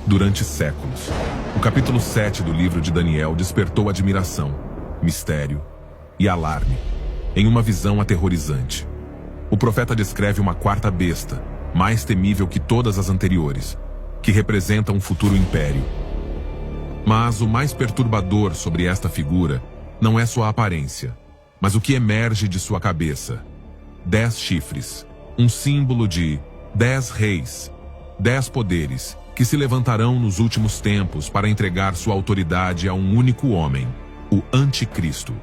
Durante séculos, o capítulo 7 do livro de Daniel despertou admiração, mistério e alarme, em uma visão aterrorizante. O profeta descreve uma quarta besta, mais temível que todas as anteriores, que representa um futuro império. Mas o mais perturbador sobre esta figura não é sua aparência, mas o que emerge de sua cabeça. 10 chifres, um símbolo de 10 reis, 10 poderes, que se levantarão nos últimos tempos para entregar sua autoridade a um único homem, o Anticristo.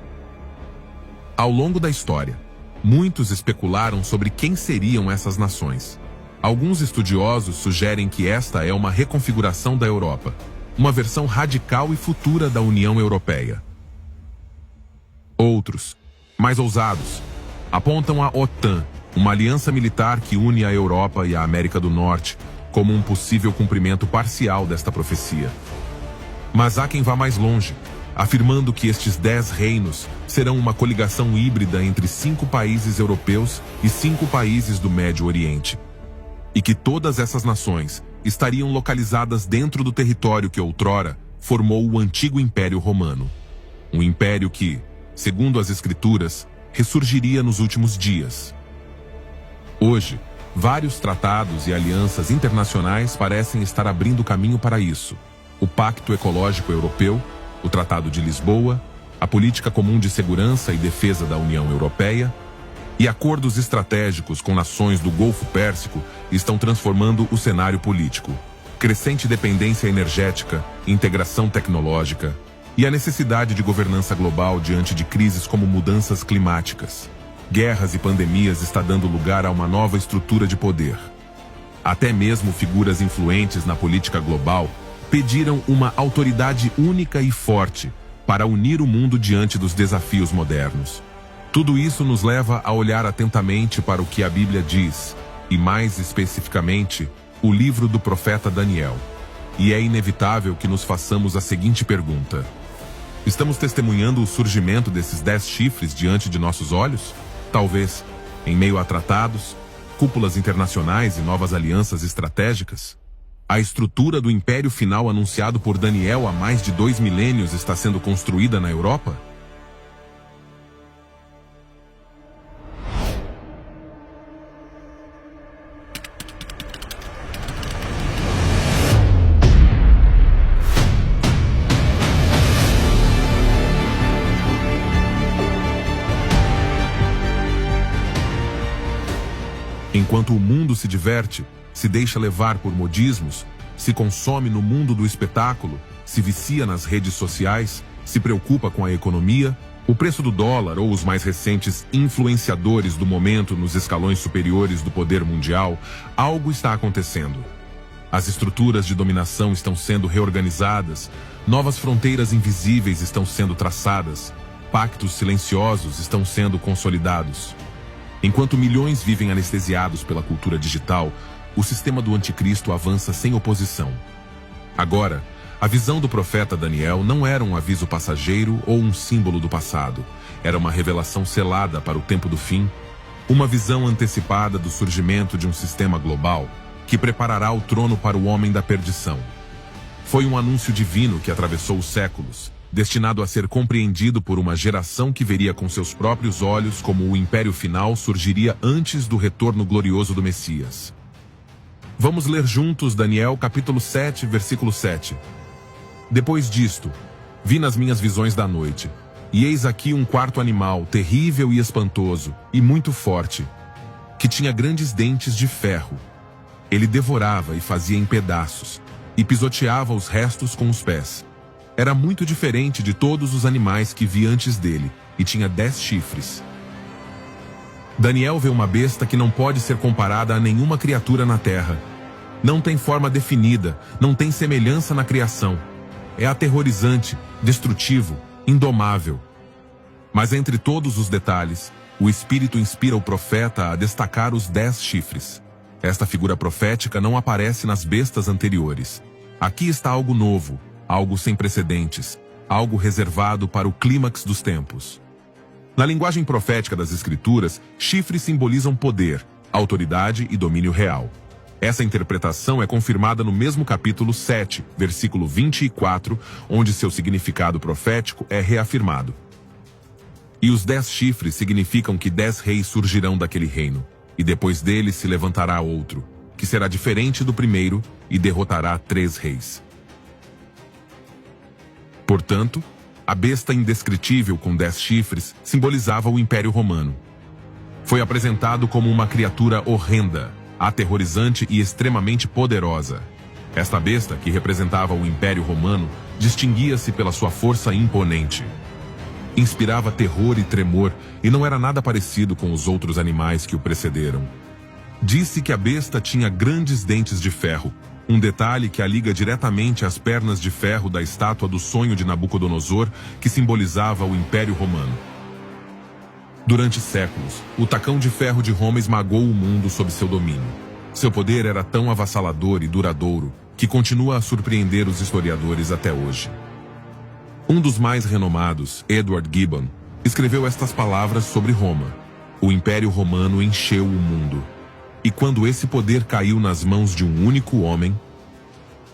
Ao longo da história, muitos especularam sobre quem seriam essas nações. Alguns estudiosos sugerem que esta é uma reconfiguração da Europa, uma versão radical e futura da União Europeia. Outros, mais ousados, apontam a OTAN, uma aliança militar que une a Europa e a América do Norte, como um possível cumprimento parcial desta profecia. Mas há quem vá mais longe, afirmando que estes 10 reinos serão uma coligação híbrida entre 5 países europeus e 5 países do Médio Oriente, e que todas essas nações estariam localizadas dentro do território que outrora formou o antigo Império Romano, um império que, segundo as Escrituras, ressurgiria nos últimos dias. Hoje, vários tratados e alianças internacionais parecem estar abrindo caminho para isso. O Pacto Ecológico Europeu, o Tratado de Lisboa, a Política Comum de Segurança e Defesa da União Europeia e acordos estratégicos com nações do Golfo Pérsico estão transformando o cenário político. Crescente dependência energética, integração tecnológica e a necessidade de governança global diante de crises como mudanças climáticas, guerras e pandemias está dando lugar a uma nova estrutura de poder. Até mesmo figuras influentes na política global pediram uma autoridade única e forte para unir o mundo diante dos desafios modernos. Tudo isso nos leva a olhar atentamente para o que a Bíblia diz, e mais especificamente, o livro do profeta Daniel. E é inevitável que nos façamos a seguinte pergunta: estamos testemunhando o surgimento desses 10 chifres diante de nossos olhos? Talvez, em meio a tratados, cúpulas internacionais e novas alianças estratégicas, a estrutura do império final anunciado por Daniel há mais de 2 milênios está sendo construída na Europa? Enquanto o mundo se diverte, se deixa levar por modismos, se consome no mundo do espetáculo, se vicia nas redes sociais, se preocupa com a economia, o preço do dólar ou os mais recentes influenciadores do momento nos escalões superiores do poder mundial, algo está acontecendo. As estruturas de dominação estão sendo reorganizadas, novas fronteiras invisíveis estão sendo traçadas, pactos silenciosos estão sendo consolidados. Enquanto milhões vivem anestesiados pela cultura digital, o sistema do anticristo avança sem oposição. Agora, a visão do profeta Daniel não era um aviso passageiro ou um símbolo do passado. Era uma revelação selada para o tempo do fim, uma visão antecipada do surgimento de um sistema global que preparará o trono para o homem da perdição. Foi um anúncio divino que atravessou os séculos, destinado a ser compreendido por uma geração que veria com seus próprios olhos como o império final surgiria antes do retorno glorioso do Messias. Vamos ler juntos Daniel capítulo 7, versículo 7. Depois disto, vi nas minhas visões da noite, e eis aqui um quarto animal, terrível e espantoso, e muito forte, que tinha grandes dentes de ferro. Ele devorava e fazia em pedaços, e pisoteava os restos com os pés. Era muito diferente de todos os animais que vi antes dele, e tinha 10 chifres. Daniel vê uma besta que não pode ser comparada a nenhuma criatura na terra. Não tem forma definida, não tem semelhança na criação. É aterrorizante, destrutivo, indomável. Mas entre todos os detalhes, o Espírito inspira o profeta a destacar os 10 chifres. Esta figura profética não aparece nas bestas anteriores. Aqui está algo novo, algo sem precedentes, algo reservado para o clímax dos tempos. Na linguagem profética das Escrituras, chifres simbolizam poder, autoridade e domínio real. Essa interpretação é confirmada no mesmo capítulo 7, versículo 24, onde seu significado profético é reafirmado. E os 10 chifres significam que 10 reis surgirão daquele reino, e depois deles se levantará outro, que será diferente do primeiro e derrotará 3 reis. Portanto, a besta indescritível com 10 chifres simbolizava o Império Romano. Foi apresentado como uma criatura horrenda, aterrorizante e extremamente poderosa. Esta besta, que representava o Império Romano, distinguia-se pela sua força imponente. Inspirava terror e tremor e não era nada parecido com os outros animais que o precederam. Disse que a besta tinha grandes dentes de ferro, um detalhe que a liga diretamente às pernas de ferro da estátua do sonho de Nabucodonosor, que simbolizava o Império Romano. Durante séculos, o tacão de ferro de Roma esmagou o mundo sob seu domínio. Seu poder era tão avassalador e duradouro que continua a surpreender os historiadores até hoje. Um dos mais renomados, Edward Gibbon, escreveu estas palavras sobre Roma. O Império Romano encheu o mundo. E quando esse poder caiu nas mãos de um único homem,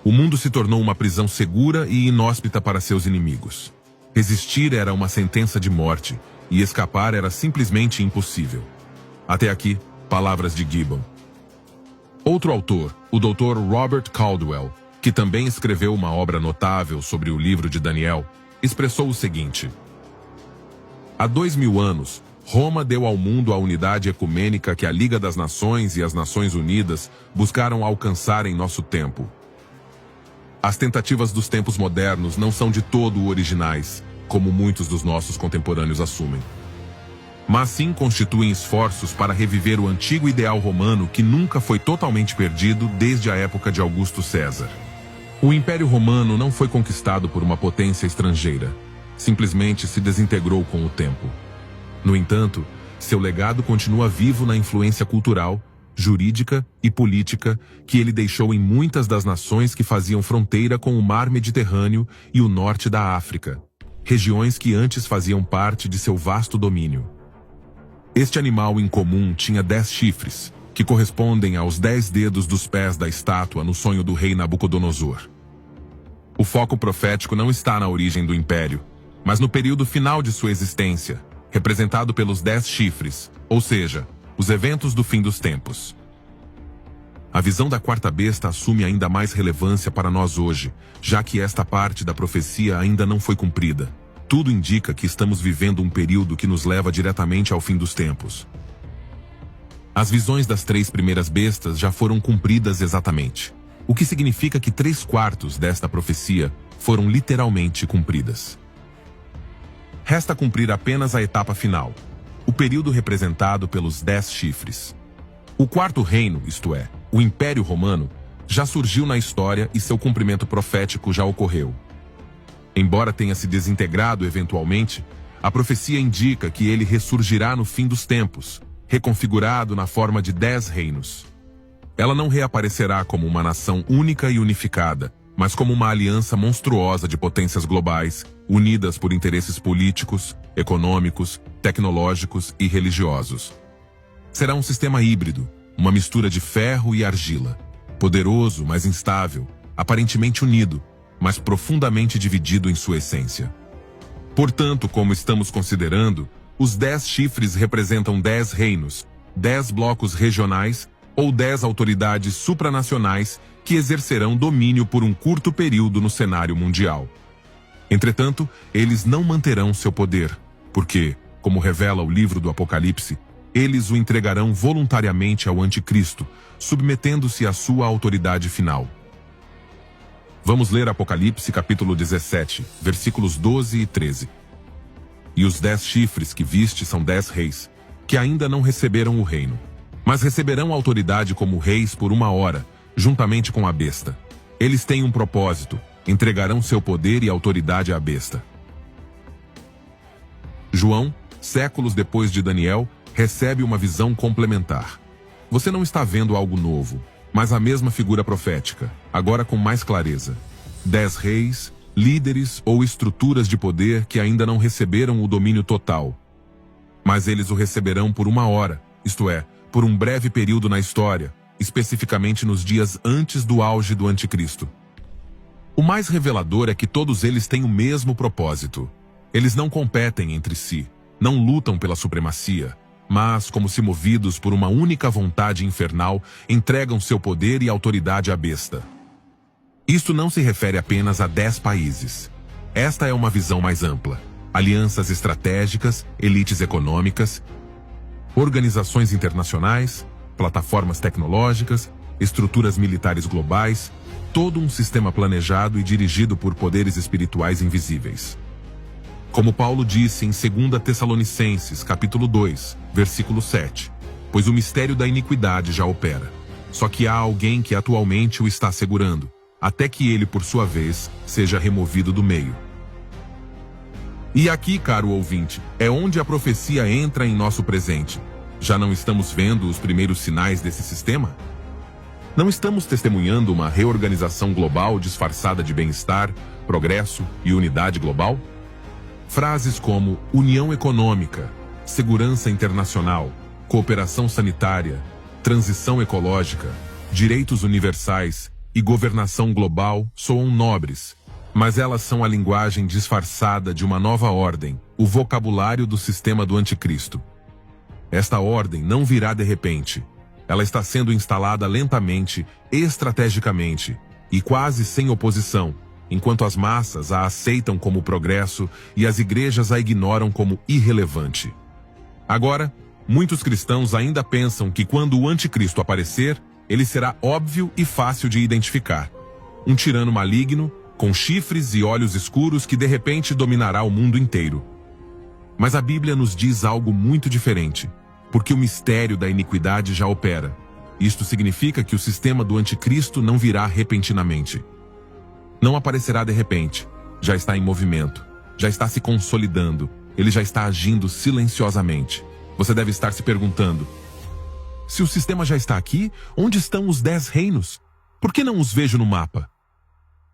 o mundo se tornou uma prisão segura e inóspita para seus inimigos. Resistir era uma sentença de morte, e escapar era simplesmente impossível. Até aqui, palavras de Gibbon. Outro autor, o Dr. Robert Caldwell, que também escreveu uma obra notável sobre o livro de Daniel, expressou o seguinte: há 2000 anos, Roma deu ao mundo a unidade ecumênica que a Liga das Nações e as Nações Unidas buscaram alcançar em nosso tempo. As tentativas dos tempos modernos não são de todo originais, como muitos dos nossos contemporâneos assumem. Mas sim constituem esforços para reviver o antigo ideal romano que nunca foi totalmente perdido desde a época de Augusto César. O Império Romano não foi conquistado por uma potência estrangeira, simplesmente se desintegrou com o tempo. No entanto, seu legado continua vivo na influência cultural, jurídica e política que ele deixou em muitas das nações que faziam fronteira com o Mar Mediterrâneo e o norte da África, regiões que antes faziam parte de seu vasto domínio. Este animal incomum tinha 10 chifres, que correspondem aos 10 dedos dos pés da estátua no sonho do rei Nabucodonosor. O foco profético não está na origem do império, mas no período final de sua existência, representado pelos 10 chifres, ou seja, os eventos do fim dos tempos. A visão da quarta besta assume ainda mais relevância para nós hoje, já que esta parte da profecia ainda não foi cumprida. Tudo indica que estamos vivendo um período que nos leva diretamente ao fim dos tempos. As visões das 3 primeiras bestas já foram cumpridas exatamente, o que significa que 3/4 desta profecia foram literalmente cumpridas. Resta cumprir apenas a etapa final, o período representado pelos 10 chifres. O quarto reino, isto é, o Império Romano, já surgiu na história e seu cumprimento profético já ocorreu. Embora tenha se desintegrado eventualmente, a profecia indica que ele ressurgirá no fim dos tempos, reconfigurado na forma de 10 reinos. Ela não reaparecerá como uma nação única e unificada, mas como uma aliança monstruosa de potências globais, unidas por interesses políticos, econômicos, tecnológicos e religiosos. Será um sistema híbrido, uma mistura de ferro e argila, poderoso, mas instável, aparentemente unido, mas profundamente dividido em sua essência. Portanto, como estamos considerando, os 10 chifres representam 10 reinos, 10 blocos regionais ou 10 autoridades supranacionais que exercerão domínio por um curto período no cenário mundial. Entretanto, eles não manterão seu poder, porque, como revela o livro do Apocalipse, eles o entregarão voluntariamente ao Anticristo, submetendo-se à sua autoridade final. Vamos ler Apocalipse capítulo 17, versículos 12 e 13. E os 10 chifres que viste são 10 reis, que ainda não receberam o reino, mas receberão autoridade como reis por 1 hora, juntamente com a besta. Eles têm um propósito, entregarão seu poder e autoridade à besta. João, séculos depois de Daniel, recebe uma visão complementar. Você não está vendo algo novo, mas a mesma figura profética, agora com mais clareza. 10 reis, líderes ou estruturas de poder que ainda não receberam o domínio total. Mas eles o receberão por 1 hora, isto é, por um breve período na história, especificamente nos dias antes do auge do anticristo. O mais revelador é que todos eles têm o mesmo propósito. Eles não competem entre si, não lutam pela supremacia, mas, como se movidos por uma única vontade infernal, entregam seu poder e autoridade à besta. Isto não se refere apenas a 10 países. Esta é uma visão mais ampla. Alianças estratégicas, elites econômicas, organizações internacionais, plataformas tecnológicas, estruturas militares globais, todo um sistema planejado e dirigido por poderes espirituais invisíveis. Como Paulo disse em 2 Tessalonicenses, capítulo 2, versículo 7, pois o mistério da iniquidade já opera, só que há alguém que atualmente o está segurando, até que ele, por sua vez, seja removido do meio. E aqui, caro ouvinte, é onde a profecia entra em nosso presente. Já não estamos vendo os primeiros sinais desse sistema? Não estamos testemunhando uma reorganização global disfarçada de bem-estar, progresso e unidade global? Frases como união econômica, segurança internacional, cooperação sanitária, transição ecológica, direitos universais e governação global soam nobres, mas elas são a linguagem disfarçada de uma nova ordem, o vocabulário do sistema do anticristo. Esta ordem não virá de repente. Ela está sendo instalada lentamente, estrategicamente e quase sem oposição, enquanto as massas a aceitam como progresso e as igrejas a ignoram como irrelevante. Agora, muitos cristãos ainda pensam que quando o anticristo aparecer, ele será óbvio e fácil de identificar. Um tirano maligno, com chifres e olhos escuros que de repente dominará o mundo inteiro. Mas a Bíblia nos diz algo muito diferente, porque o mistério da iniquidade já opera. Isto significa que o sistema do anticristo não virá repentinamente. Não aparecerá de repente, já está em movimento, já está se consolidando, ele já está agindo silenciosamente. Você deve estar se perguntando, se o sistema já está aqui, onde estão os 10 reinos? Por que não os vejo no mapa?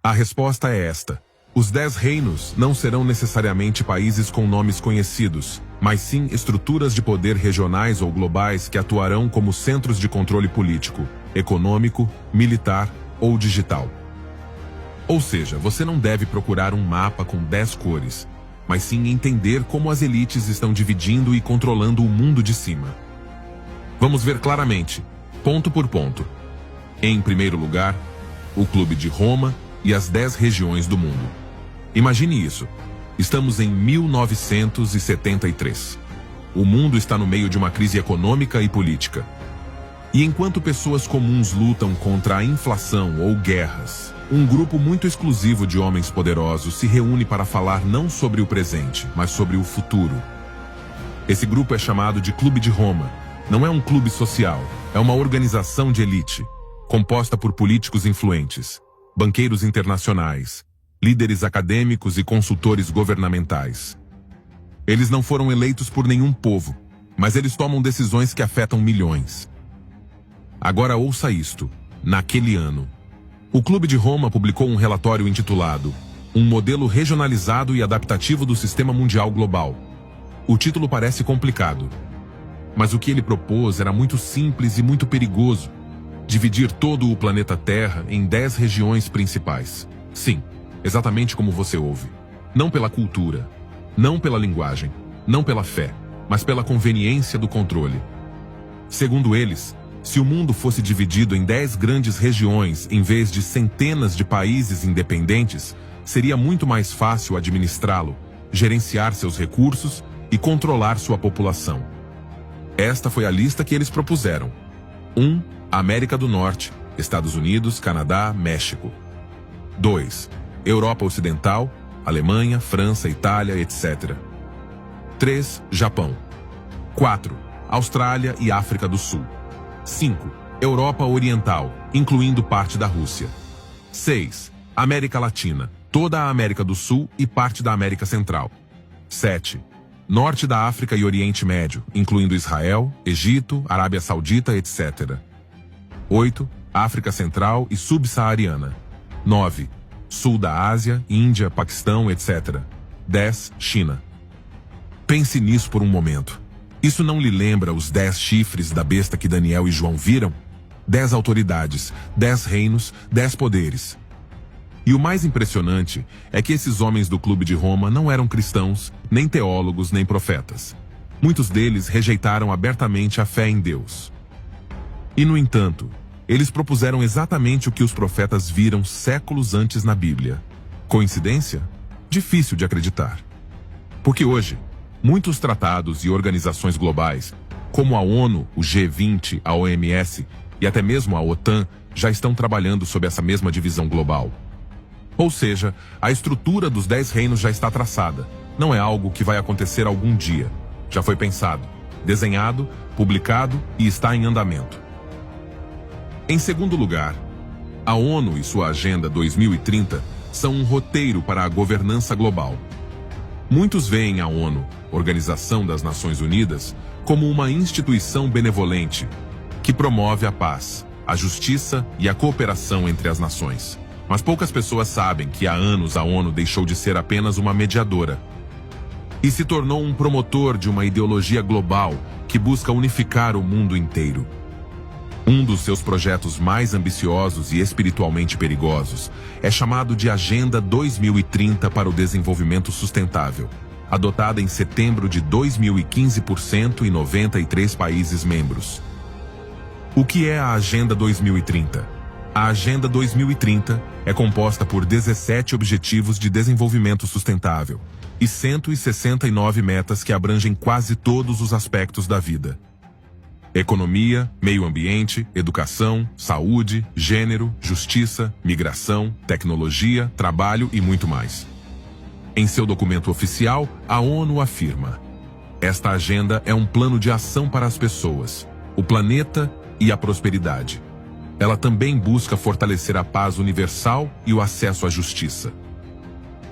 A resposta é esta. Os 10 reinos não serão necessariamente países com nomes conhecidos, mas sim estruturas de poder regionais ou globais que atuarão como centros de controle político, econômico, militar ou digital. Ou seja, você não deve procurar um mapa com 10 cores, mas sim entender como as elites estão dividindo e controlando o mundo de cima. Vamos ver claramente, ponto por ponto. Em primeiro lugar, o Clube de Roma e as 10 regiões do mundo. Imagine isso. Estamos em 1973. O mundo está no meio de uma crise econômica e política. E enquanto pessoas comuns lutam contra a inflação ou guerras, um grupo muito exclusivo de homens poderosos se reúne para falar não sobre o presente, mas sobre o futuro. Esse grupo é chamado de Clube de Roma. Não é um clube social, é uma organização de elite, composta por políticos influentes, banqueiros internacionais, líderes acadêmicos e consultores governamentais. Eles não foram eleitos por nenhum povo, mas eles tomam decisões que afetam milhões. Agora ouça isto. Naquele ano, o Clube de Roma publicou um relatório intitulado Um modelo regionalizado e adaptativo do sistema mundial global. O título parece complicado, mas o que ele propôs era muito simples e muito perigoso. Dividir todo o planeta Terra em 10 regiões principais. Sim, exatamente como você ouve. Não pela cultura, não pela linguagem, não pela fé, mas pela conveniência do controle. Segundo eles, se o mundo fosse dividido em 10 grandes regiões em vez de centenas de países independentes, seria muito mais fácil administrá-lo, gerenciar seus recursos e controlar sua população. Esta foi a lista que eles propuseram. 1. América do Norte, Estados Unidos, Canadá, México. 2. Europa Ocidental, Alemanha, França, Itália, etc. 3. Japão. 4. Austrália e África do Sul. 5. Europa Oriental, incluindo parte da Rússia. 6. América Latina, toda a América do Sul e parte da América Central. 7. Norte da África e Oriente Médio, incluindo Israel, Egito, Arábia Saudita, etc. 8. África Central e Subsaariana. 9. Sul da Ásia, Índia, Paquistão, etc. 10. China. Pense nisso por um momento. Isso não lhe lembra os 10 chifres da besta que Daniel e João viram? 10 autoridades, 10 reinos, 10 poderes. E o mais impressionante é que esses homens do Clube de Roma não eram cristãos, nem teólogos, nem profetas. Muitos deles rejeitaram abertamente a fé em Deus. E, no entanto, eles propuseram exatamente o que os profetas viram séculos antes na Bíblia. Coincidência? Difícil de acreditar. Porque hoje, muitos tratados e organizações globais, como a ONU, o G20, a OMS e até mesmo a OTAN, já estão trabalhando sob essa mesma divisão global. Ou seja, a estrutura dos 10 reinos já está traçada. Não é algo que vai acontecer algum dia. Já foi pensado, desenhado, publicado e está em andamento. Em segundo lugar, a ONU e sua Agenda 2030 são um roteiro para a governança global. Muitos veem a ONU, Organização das Nações Unidas, como uma instituição benevolente que promove a paz, a justiça e a cooperação entre as nações. Mas poucas pessoas sabem que há anos a ONU deixou de ser apenas uma mediadora e se tornou um promotor de uma ideologia global que busca unificar o mundo inteiro. Um dos seus projetos mais ambiciosos e espiritualmente perigosos é chamado de Agenda 2030 para o Desenvolvimento Sustentável, adotada em setembro de 2015 por 193 países membros. O que é a Agenda 2030? A Agenda 2030 é composta por 17 Objetivos de Desenvolvimento Sustentável e 169 metas que abrangem quase todos os aspectos da vida: economia, meio ambiente, educação, saúde, gênero, justiça, migração, tecnologia, trabalho e muito mais. Em seu documento oficial, a ONU afirma: esta agenda é um plano de ação para as pessoas, o planeta e a prosperidade. Ela também busca fortalecer a paz universal e o acesso à justiça.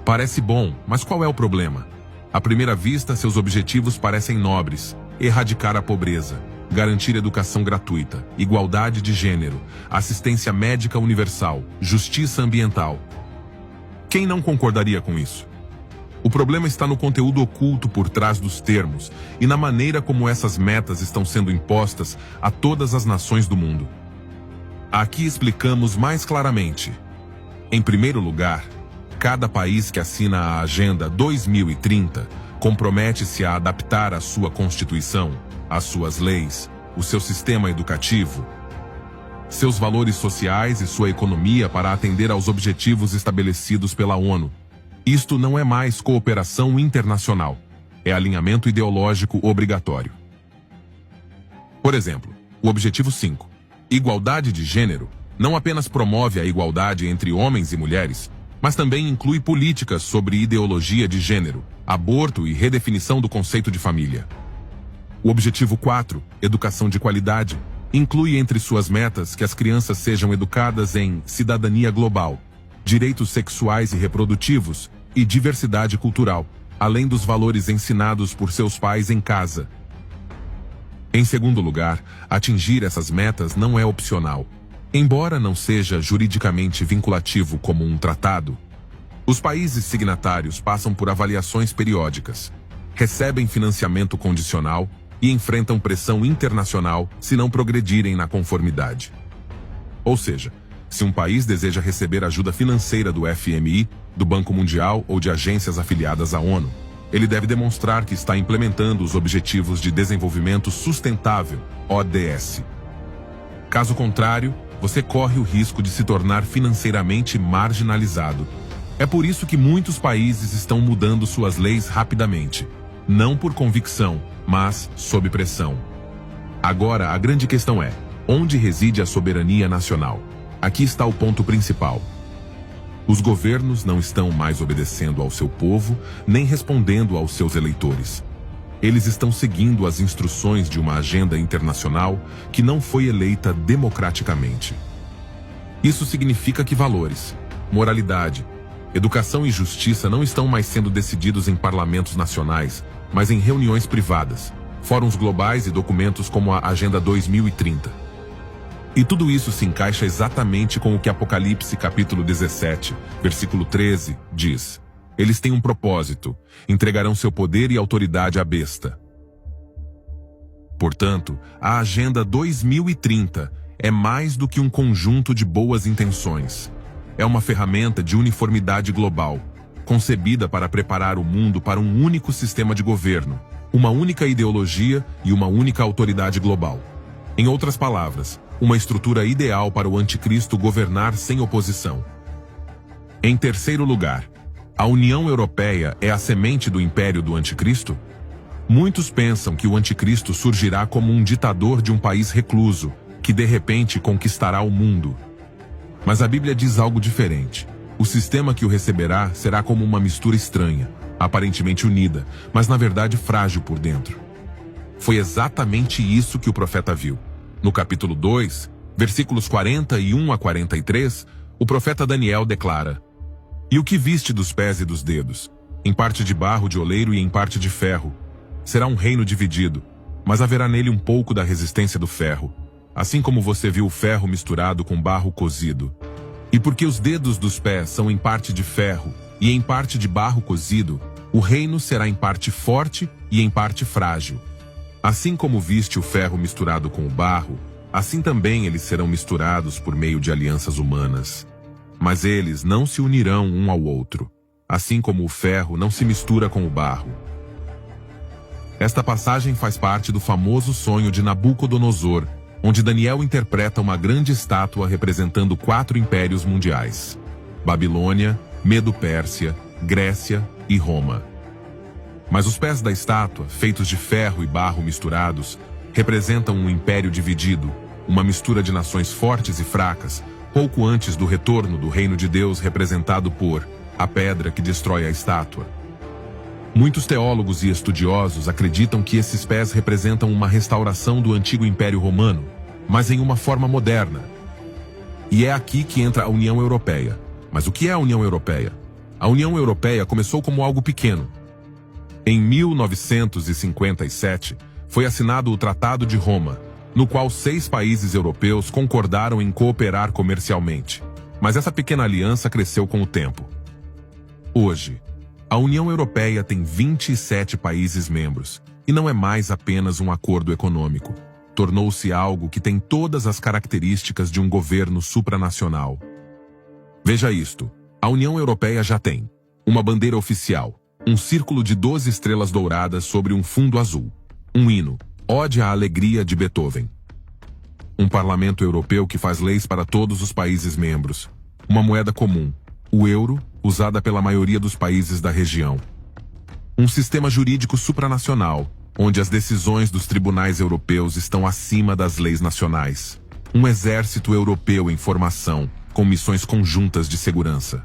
Parece bom, mas qual é o problema? À primeira vista, seus objetivos parecem nobres: erradicar a pobreza, garantir educação gratuita, igualdade de gênero, assistência médica universal, justiça ambiental. Quem não concordaria com isso? O problema está no conteúdo oculto por trás dos termos e na maneira como essas metas estão sendo impostas a todas as nações do mundo. Aqui explicamos mais claramente. Em primeiro lugar, cada país que assina a Agenda 2030 compromete-se a adaptar a sua Constituição, as suas leis, o seu sistema educativo, seus valores sociais e sua economia para atender aos objetivos estabelecidos pela ONU. Isto não é mais cooperação internacional, é alinhamento ideológico obrigatório. Por exemplo, o Objetivo 5. Igualdade de gênero não apenas promove a igualdade entre homens e mulheres, mas também inclui políticas sobre ideologia de gênero, aborto e redefinição do conceito de família. O Objetivo 4, Educação de Qualidade, inclui entre suas metas que as crianças sejam educadas em cidadania global, direitos sexuais e reprodutivos e diversidade cultural, além dos valores ensinados por seus pais em casa. Em segundo lugar, atingir essas metas não é opcional. Embora não seja juridicamente vinculativo como um tratado, os países signatários passam por avaliações periódicas, recebem financiamento condicional e enfrentam pressão internacional se não progredirem na conformidade. Ou seja, se um país deseja receber ajuda financeira do FMI, do Banco Mundial ou de agências afiliadas à ONU, ele deve demonstrar que está implementando os Objetivos de Desenvolvimento Sustentável, ODS. Caso contrário, você corre o risco de se tornar financeiramente marginalizado. É por isso que muitos países estão mudando suas leis rapidamente, não por convicção, mas sob pressão. Agora, a grande questão é: onde reside a soberania nacional? Aqui está o ponto principal. Os governos não estão mais obedecendo ao seu povo, nem respondendo aos seus eleitores. Eles estão seguindo as instruções de uma agenda internacional que não foi eleita democraticamente. Isso significa que valores, moralidade, educação e justiça não estão mais sendo decididos em parlamentos nacionais, mas em reuniões privadas, fóruns globais e documentos como a Agenda 2030. E tudo isso se encaixa exatamente com o que Apocalipse capítulo 17, versículo 13, diz. Eles têm um propósito: entregarão seu poder e autoridade à besta. Portanto, a Agenda 2030 é mais do que um conjunto de boas intenções. É uma ferramenta de uniformidade global, concebida para preparar o mundo para um único sistema de governo, uma única ideologia e uma única autoridade global. Em outras palavras, uma estrutura ideal para o anticristo governar sem oposição. Em terceiro lugar, a União Europeia é a semente do império do anticristo? Muitos pensam que o anticristo surgirá como um ditador de um país recluso, que de repente conquistará o mundo. Mas a Bíblia diz algo diferente. O sistema que o receberá será como uma mistura estranha, aparentemente unida, mas na verdade frágil por dentro. Foi exatamente isso que o profeta viu. No capítulo 2, versículos 41 a 43, o profeta Daniel declara: "E o que viste dos pés e dos dedos? Em parte de barro de oleiro e em parte de ferro. Será um reino dividido, mas haverá nele um pouco da resistência do ferro, assim como você viu o ferro misturado com barro cozido. E porque os dedos dos pés são em parte de ferro e em parte de barro cozido, o reino será em parte forte e em parte frágil. Assim como viste o ferro misturado com o barro, assim também eles serão misturados por meio de alianças humanas. Mas eles não se unirão um ao outro, assim como o ferro não se mistura com o barro." Esta passagem faz parte do famoso sonho de Nabucodonosor, onde Daniel interpreta uma grande estátua representando 4 impérios mundiais: Babilônia, Medo-Pérsia, Grécia e Roma. Mas os pés da estátua, feitos de ferro e barro misturados, representam um império dividido, uma mistura de nações fortes e fracas, pouco antes do retorno do reino de Deus representado por a pedra que destrói a estátua. Muitos teólogos e estudiosos acreditam que esses pés representam uma restauração do antigo Império Romano, mas em uma forma moderna. E é aqui que entra a União Europeia. Mas o que é a União Europeia? A União Europeia começou como algo pequeno. Em 1957, foi assinado o Tratado de Roma, no qual 6 países europeus concordaram em cooperar comercialmente. Mas essa pequena aliança cresceu com o tempo. Hoje, a União Europeia tem 27 países membros, e não é mais apenas um acordo econômico. Tornou-se algo que tem todas as características de um governo supranacional. Veja isto: a União Europeia já tem uma bandeira oficial, um círculo de 12 estrelas douradas sobre um fundo azul, um hino, Ode à Alegria de Beethoven, um parlamento europeu que faz leis para todos os países membros, uma moeda comum, o euro, usada pela maioria dos países da região. Um sistema jurídico supranacional, onde as decisões dos tribunais europeus estão acima das leis nacionais. Um exército europeu em formação, com missões conjuntas de segurança.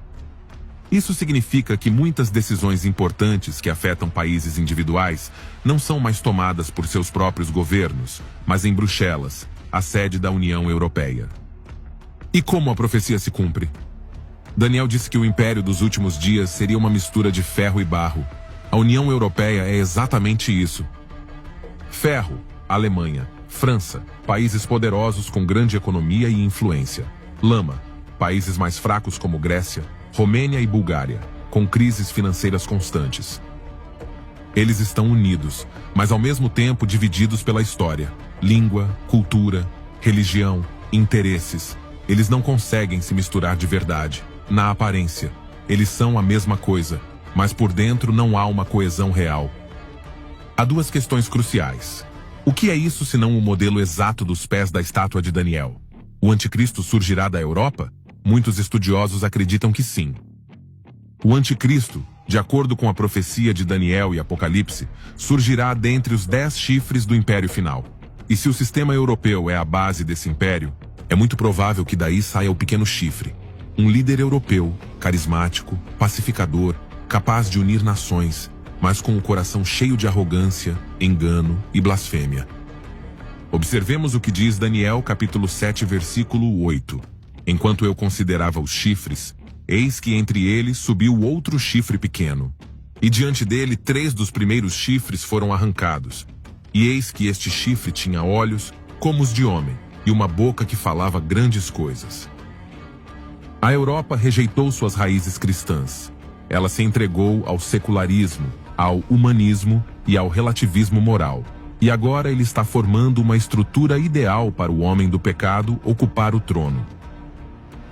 Isso significa que muitas decisões importantes que afetam países individuais não são mais tomadas por seus próprios governos, mas em Bruxelas, a sede da União Europeia. E como a profecia se cumpre? Daniel disse que o império dos últimos dias seria uma mistura de ferro e barro. A União Europeia é exatamente isso. Ferro, Alemanha, França, países poderosos com grande economia e influência. Lama, países mais fracos como Grécia, Romênia e Bulgária, com crises financeiras constantes. Eles estão unidos, mas ao mesmo tempo divididos pela história, língua, cultura, religião, interesses. Eles não conseguem se misturar de verdade. Na aparência, eles são a mesma coisa, mas por dentro não há uma coesão real. Há 2 questões cruciais. O que é isso senão o modelo exato dos pés da estátua de Daniel? O anticristo surgirá da Europa? Muitos estudiosos acreditam que sim. O anticristo, de acordo com a profecia de Daniel e Apocalipse, surgirá dentre os 10 chifres do império final. E se o sistema europeu é a base desse império, é muito provável que daí saia o pequeno chifre. Um líder europeu, carismático, pacificador, capaz de unir nações, mas com o coração cheio de arrogância, engano e blasfêmia. Observemos o que diz Daniel capítulo 7, versículo 8. Enquanto eu considerava os chifres, eis que entre eles subiu outro chifre pequeno. E diante dele 3 dos primeiros chifres foram arrancados. E eis que este chifre tinha olhos como os de homem, e uma boca que falava grandes coisas. A Europa rejeitou suas raízes cristãs. Ela se entregou ao secularismo, ao humanismo e ao relativismo moral. E agora ele está formando uma estrutura ideal para o homem do pecado ocupar o trono.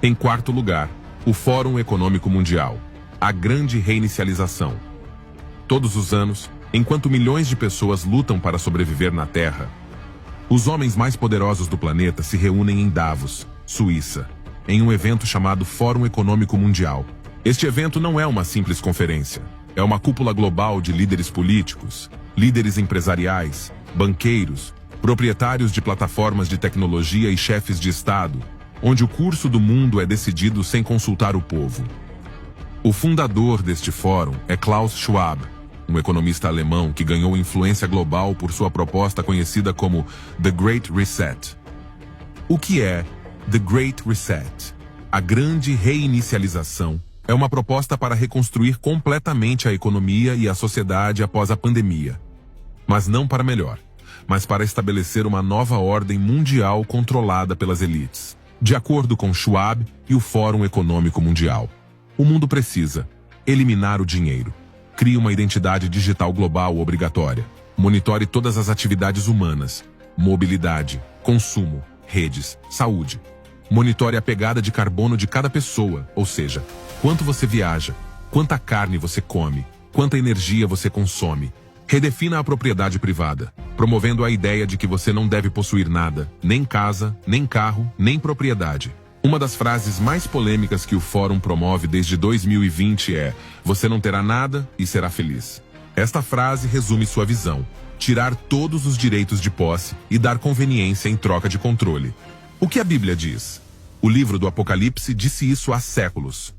Em quarto lugar, o Fórum Econômico Mundial, a grande reinicialização. Todos os anos, enquanto milhões de pessoas lutam para sobreviver na Terra, os homens mais poderosos do planeta se reúnem em Davos, Suíça, em um evento chamado Fórum Econômico Mundial. Este evento não é uma simples conferência. É uma cúpula global de líderes políticos, líderes empresariais, banqueiros, proprietários de plataformas de tecnologia e chefes de Estado, onde o curso do mundo é decidido sem consultar o povo. O fundador deste fórum é Klaus Schwab, um economista alemão que ganhou influência global por sua proposta conhecida como The Great Reset. O que é The Great Reset? A grande reinicialização é uma proposta para reconstruir completamente a economia e a sociedade após a pandemia. Mas não para melhor, mas para estabelecer uma nova ordem mundial controlada pelas elites. De acordo com Schwab e o Fórum Econômico Mundial, o mundo precisa eliminar o dinheiro. Crie uma identidade digital global obrigatória. Monitore todas as atividades humanas, mobilidade, consumo, redes, saúde. Monitore a pegada de carbono de cada pessoa, ou seja, quanto você viaja, quanta carne você come, quanta energia você consome. Redefina a propriedade privada, promovendo a ideia de que você não deve possuir nada, nem casa, nem carro, nem propriedade. Uma das frases mais polêmicas que o Fórum promove desde 2020 é: você não terá nada e será feliz. Esta frase resume sua visão: tirar todos os direitos de posse e dar conveniência em troca de controle. O que a Bíblia diz? O livro do Apocalipse disse isso há séculos.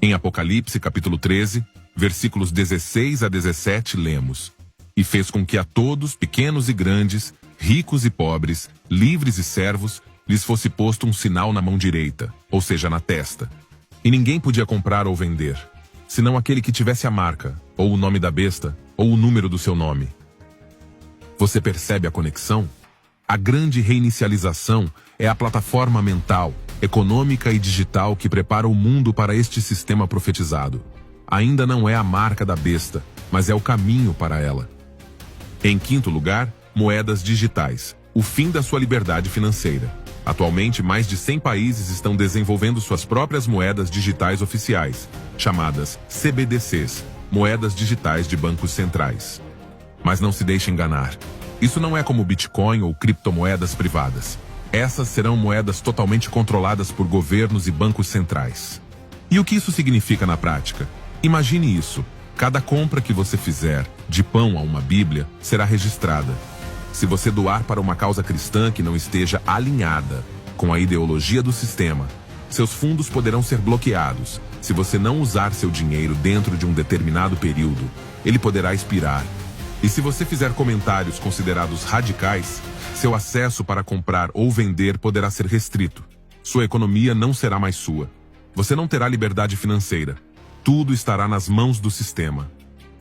Em Apocalipse, capítulo 13, versículos 16 a 17, lemos: E fez com que a todos, pequenos e grandes, ricos e pobres, livres e servos, lhes fosse posto um sinal na mão direita, ou seja, na testa. E ninguém podia comprar ou vender, senão aquele que tivesse a marca, ou o nome da besta, ou o número do seu nome. Você percebe a conexão? A grande reinicialização é a plataforma mental, econômica e digital que prepara o mundo para este sistema profetizado. Ainda não é a marca da besta, mas é o caminho para ela. Em quinto lugar, moedas digitais, o fim da sua liberdade financeira. Atualmente, mais de 100 países estão desenvolvendo suas próprias moedas digitais oficiais, chamadas CBDCs, moedas digitais de bancos centrais. Mas não se deixe enganar. Isso não é como Bitcoin ou criptomoedas privadas. Essas serão moedas totalmente controladas por governos e bancos centrais. E o que isso significa na prática? Imagine isso. Cada compra que você fizer, de pão a uma Bíblia, será registrada. Se você doar para uma causa cristã que não esteja alinhada com a ideologia do sistema, seus fundos poderão ser bloqueados. Se você não usar seu dinheiro dentro de um determinado período, ele poderá expirar. E se você fizer comentários considerados radicais, seu acesso para comprar ou vender poderá ser restrito. Sua economia não será mais sua. Você não terá liberdade financeira. Tudo estará nas mãos do sistema.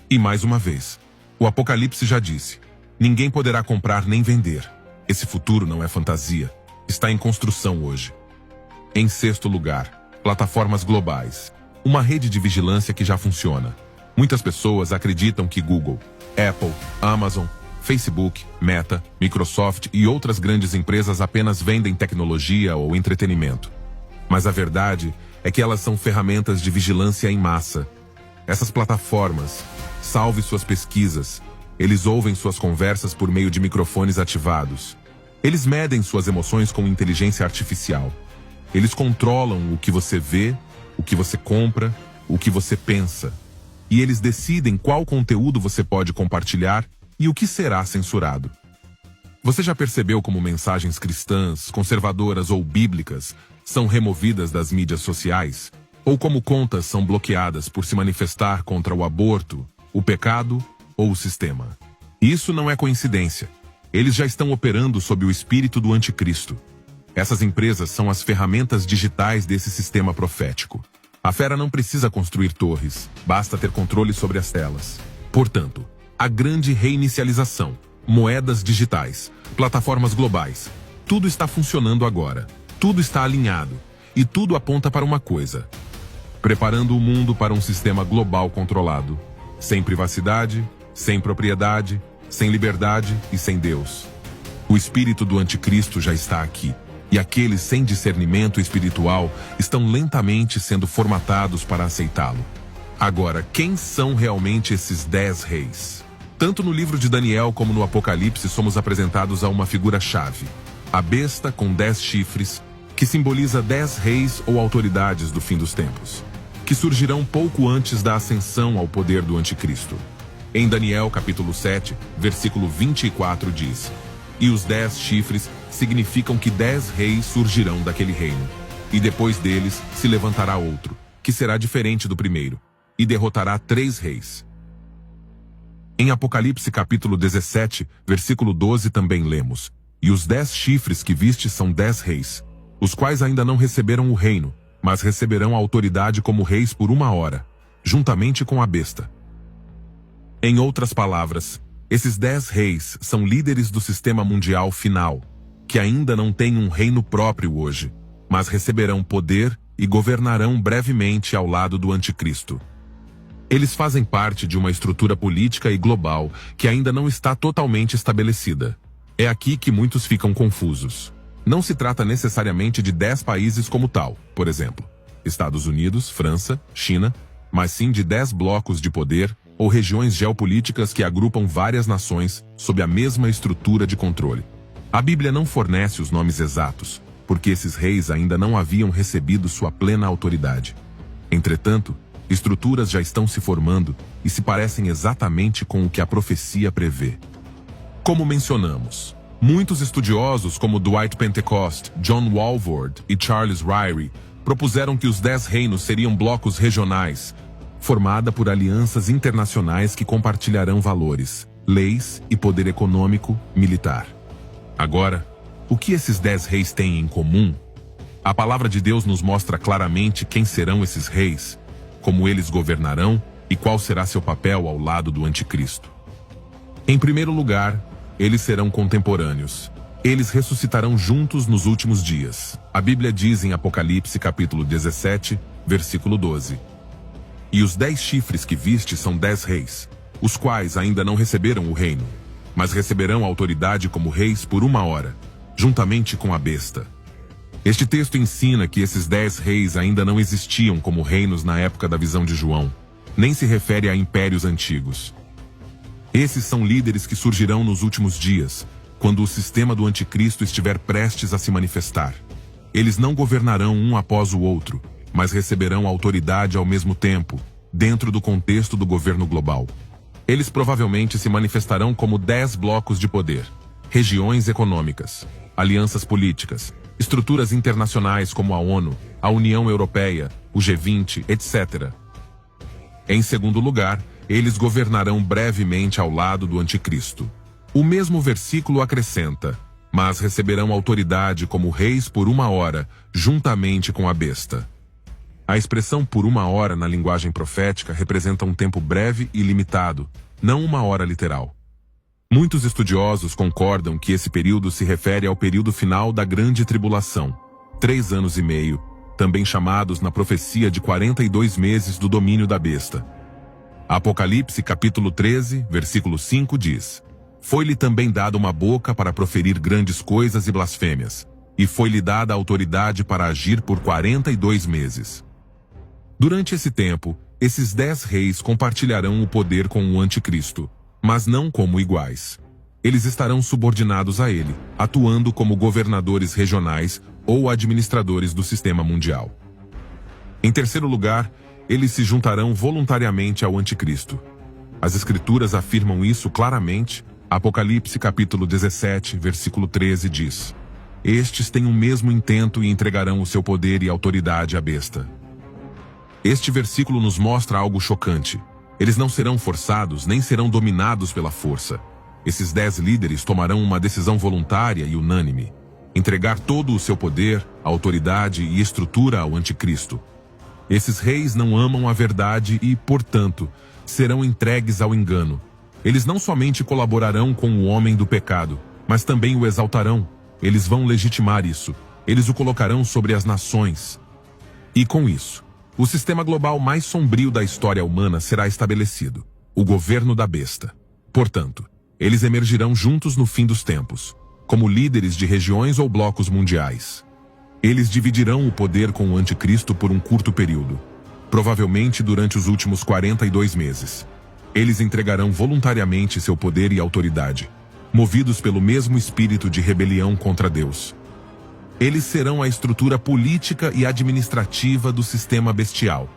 E mais uma vez, o Apocalipse já disse: ninguém poderá comprar nem vender. Esse futuro não é fantasia. Está em construção hoje. Em sexto lugar, plataformas globais. Uma rede de vigilância que já funciona. Muitas pessoas acreditam que Google, Apple, Amazon, Facebook, Meta, Microsoft e outras grandes empresas apenas vendem tecnologia ou entretenimento. Mas a verdade é que elas são ferramentas de vigilância em massa. Essas plataformas, salve suas pesquisas, eles ouvem suas conversas por meio de microfones ativados. Eles medem suas emoções com inteligência artificial. Eles controlam o que você vê, o que você compra, o que você pensa. E eles decidem qual conteúdo você pode compartilhar e o que será censurado. Você já percebeu como mensagens cristãs, conservadoras ou bíblicas são removidas das mídias sociais? Ou como contas são bloqueadas por se manifestar contra o aborto, o pecado ou o sistema? Isso não é coincidência. Eles já estão operando sob o espírito do anticristo. Essas empresas são as ferramentas digitais desse sistema profético. A fera não precisa construir torres, basta ter controle sobre as telas. Portanto, a grande reinicialização, moedas digitais, plataformas globais, tudo está funcionando agora. Tudo está alinhado. E tudo aponta para uma coisa: preparando o mundo para um sistema global controlado. Sem privacidade, sem propriedade, sem liberdade e sem Deus. O espírito do anticristo já está aqui, e aqueles sem discernimento espiritual estão lentamente sendo formatados para aceitá-lo. Agora, quem são realmente esses 10 reis? Tanto no livro de Daniel como no Apocalipse somos apresentados a uma figura-chave, a besta com 10 chifres, que simboliza 10 reis ou autoridades do fim dos tempos, que surgirão pouco antes da ascensão ao poder do anticristo. Em Daniel capítulo 7, versículo 24 diz: "E os 10 chifres significam que 10 reis surgirão daquele reino, e depois deles se levantará outro, que será diferente do primeiro, e derrotará 3 reis." Em Apocalipse capítulo 17, versículo 12 também lemos: "E os 10 chifres que viste são 10 reis, os quais ainda não receberam o reino, mas receberão a autoridade como reis por 1 hora, juntamente com a besta." Em outras palavras, esses 10 reis são líderes do sistema mundial final, que ainda não têm um reino próprio hoje, mas receberão poder e governarão brevemente ao lado do anticristo. Eles fazem parte de uma estrutura política e global que ainda não está totalmente estabelecida. É aqui que muitos ficam confusos. Não se trata necessariamente de 10 países como tal, por exemplo, Estados Unidos, França, China, mas sim de 10 blocos de poder ou regiões geopolíticas que agrupam várias nações sob a mesma estrutura de controle. A Bíblia não fornece os nomes exatos, porque esses reis ainda não haviam recebido sua plena autoridade. Entretanto, estruturas já estão se formando e se parecem exatamente com o que a profecia prevê. Como mencionamos, muitos estudiosos como Dwight Pentecost, John Walvoord e Charles Ryrie propuseram que os 10 reinos seriam blocos regionais, formada por alianças internacionais que compartilharão valores, leis e poder econômico, militar. Agora, o que esses 10 reis têm em comum? A palavra de Deus nos mostra claramente quem serão esses reis, como eles governarão e qual será seu papel ao lado do anticristo. Em primeiro lugar, eles serão contemporâneos. Eles ressuscitarão juntos nos últimos dias. A Bíblia diz em Apocalipse capítulo 17, versículo 12: "E os 10 chifres que viste são 10 reis, os quais ainda não receberam o reino, mas receberão autoridade como reis por 1 hora, juntamente com a besta." Este texto ensina que esses 10 reis ainda não existiam como reinos na época da visão de João, nem se refere a impérios antigos. Esses são líderes que surgirão nos últimos dias, quando o sistema do anticristo estiver prestes a se manifestar. Eles não governarão um após o outro, mas receberão autoridade ao mesmo tempo, dentro do contexto do governo global. Eles provavelmente se manifestarão como 10 blocos de poder, regiões econômicas, alianças políticas, estruturas internacionais como a ONU, a União Europeia, o G20, etc. Em segundo lugar, eles governarão brevemente ao lado do anticristo. O mesmo versículo acrescenta: "Mas receberão autoridade como reis por 1 hora, juntamente com a besta." A expressão por 1 hora na linguagem profética representa um tempo breve e limitado, não 1 hora literal. Muitos estudiosos concordam que esse período se refere ao período final da Grande Tribulação, 3 anos e meio, também chamados na profecia de 42 meses do domínio da besta. Apocalipse capítulo 13, versículo 5 diz: "Foi-lhe também dada uma boca para proferir grandes coisas e blasfêmias, e foi-lhe dada a autoridade para agir por 42 meses." Durante esse tempo, esses 10 reis compartilharão o poder com o anticristo, mas não como iguais. Eles estarão subordinados a ele, atuando como governadores regionais ou administradores do sistema mundial. Em terceiro lugar, eles se juntarão voluntariamente ao anticristo. As escrituras afirmam isso claramente. Apocalipse capítulo 17, versículo 13 diz: "Estes têm o mesmo intento e entregarão o seu poder e autoridade à besta." Este versículo nos mostra algo chocante. Eles não serão forçados nem serão dominados pela força. Esses 10 líderes tomarão uma decisão voluntária e unânime: entregar todo o seu poder, autoridade e estrutura ao anticristo. Esses reis não amam a verdade e, portanto, serão entregues ao engano. Eles não somente colaborarão com o homem do pecado, mas também o exaltarão. Eles vão legitimar isso. Eles o colocarão sobre as nações. E com isso, o sistema global mais sombrio da história humana será estabelecido: o governo da besta. Portanto, Eles emergirão juntos no fim dos tempos, como líderes de regiões ou blocos mundiais. Eles dividirão o poder com o anticristo por um curto período, provavelmente durante os últimos 42 meses. Eles entregarão voluntariamente seu poder e autoridade, movidos pelo mesmo espírito de rebelião contra Deus. Eles serão a estrutura política e administrativa do sistema bestial,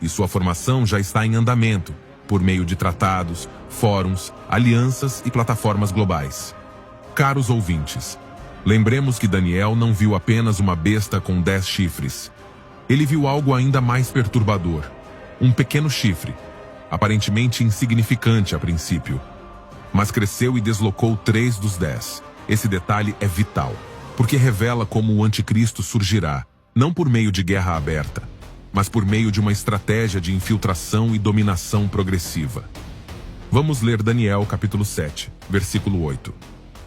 e sua formação já está em andamento, por meio de tratados, fóruns, alianças e plataformas globais. Caros ouvintes, lembremos que Daniel não viu apenas uma besta com 10 chifres. Ele viu algo ainda mais perturbador, um pequeno chifre, aparentemente insignificante a princípio, mas cresceu e deslocou 3 dos 10. Esse detalhe é vital, porque revela como o anticristo surgirá, não por meio de guerra aberta, mas por meio de uma estratégia de infiltração e dominação progressiva. Vamos ler Daniel capítulo 7, versículo 8.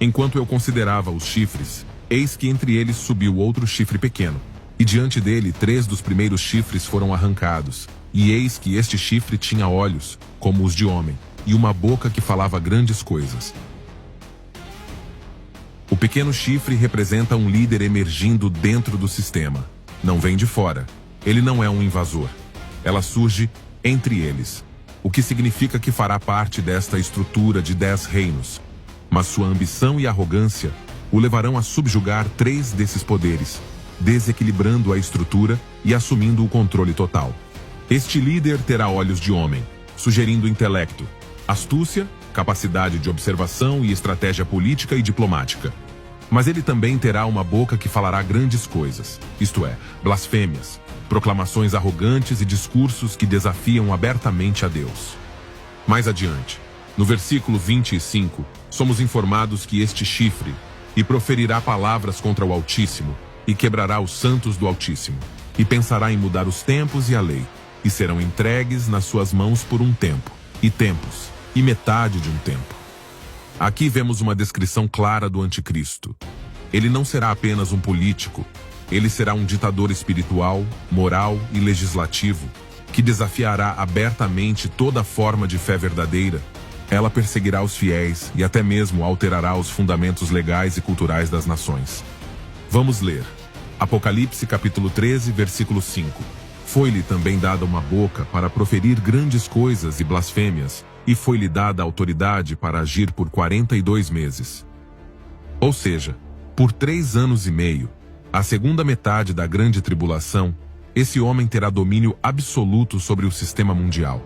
Enquanto eu considerava os chifres, eis que entre eles subiu outro chifre pequeno, e diante dele 3 dos primeiros chifres foram arrancados, e eis que este chifre tinha olhos, como os de homem, e uma boca que falava grandes coisas. O pequeno chifre representa um líder emergindo dentro do sistema. Não vem de fora. Ele não é um invasor. Ela surge entre eles, o que significa que fará parte desta estrutura de 10 reinos. Mas sua ambição e arrogância o levarão a subjugar 3 desses poderes, desequilibrando a estrutura e assumindo o controle total. Este líder terá olhos de homem, sugerindo intelecto, astúcia, capacidade de observação e estratégia política e diplomática. Mas ele também terá uma boca que falará grandes coisas, isto é, blasfêmias, proclamações arrogantes e discursos que desafiam abertamente a Deus. Mais adiante, no versículo 25, somos informados que este chifre e proferirá palavras contra o Altíssimo, e quebrará os santos do Altíssimo, e pensará em mudar os tempos e a lei, e serão entregues nas suas mãos por um tempo, e tempos, e metade de um tempo. Aqui vemos uma descrição clara do anticristo. Ele não será apenas um político, ele será um ditador espiritual, moral e legislativo, que desafiará abertamente toda forma de fé verdadeira. Ela perseguirá os fiéis e até mesmo alterará os fundamentos legais e culturais das nações. Vamos ler. Apocalipse capítulo 13, versículo 5. Foi-lhe também dada uma boca para proferir grandes coisas e blasfêmias, e foi-lhe dada autoridade para agir por 42 meses. Ou seja, por 3 anos e meio, a segunda metade da grande tribulação, esse homem terá domínio absoluto sobre o sistema mundial.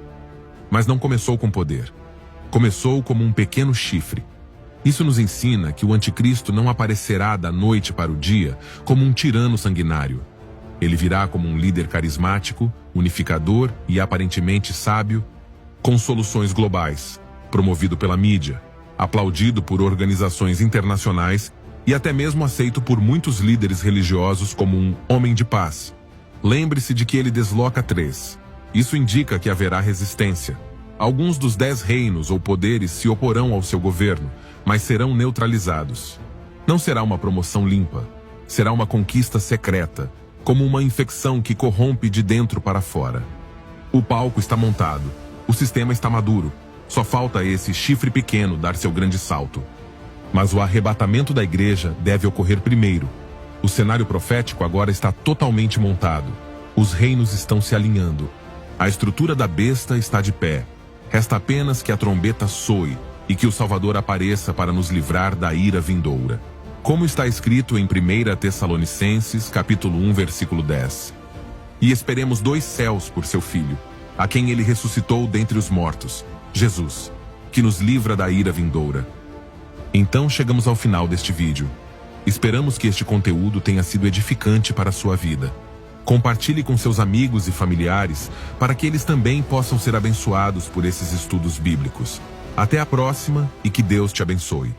Mas não começou com poder. Começou como um pequeno chifre. Isso nos ensina que o anticristo não aparecerá da noite para o dia como um tirano sanguinário. Ele virá como um líder carismático, unificador e aparentemente sábio, com soluções globais, promovido pela mídia, aplaudido por organizações internacionais e até mesmo aceito por muitos líderes religiosos como um homem de paz. Lembre-se de que ele desloca 3. Isso indica que haverá resistência. Alguns dos 10 reinos ou poderes se oporão ao seu governo, mas serão neutralizados. Não será uma promoção limpa. Será uma conquista secreta, como uma infecção que corrompe de dentro para fora. O palco está montado. O sistema está maduro. Só falta esse chifre pequeno dar seu grande salto. Mas o arrebatamento da igreja deve ocorrer primeiro. O cenário profético agora está totalmente montado. Os reinos estão se alinhando. A estrutura da besta está de pé. Resta apenas que a trombeta soe e que o Salvador apareça para nos livrar da ira vindoura. Como está escrito em 1 Tessalonicenses, capítulo 1, versículo 10. E esperemos 2 céus por seu Filho, a quem ele ressuscitou dentre os mortos, Jesus, que nos livra da ira vindoura. Então chegamos ao final deste vídeo. Esperamos que este conteúdo tenha sido edificante para a sua vida. Compartilhe com seus amigos e familiares para que eles também possam ser abençoados por esses estudos bíblicos. Até a próxima e que Deus te abençoe.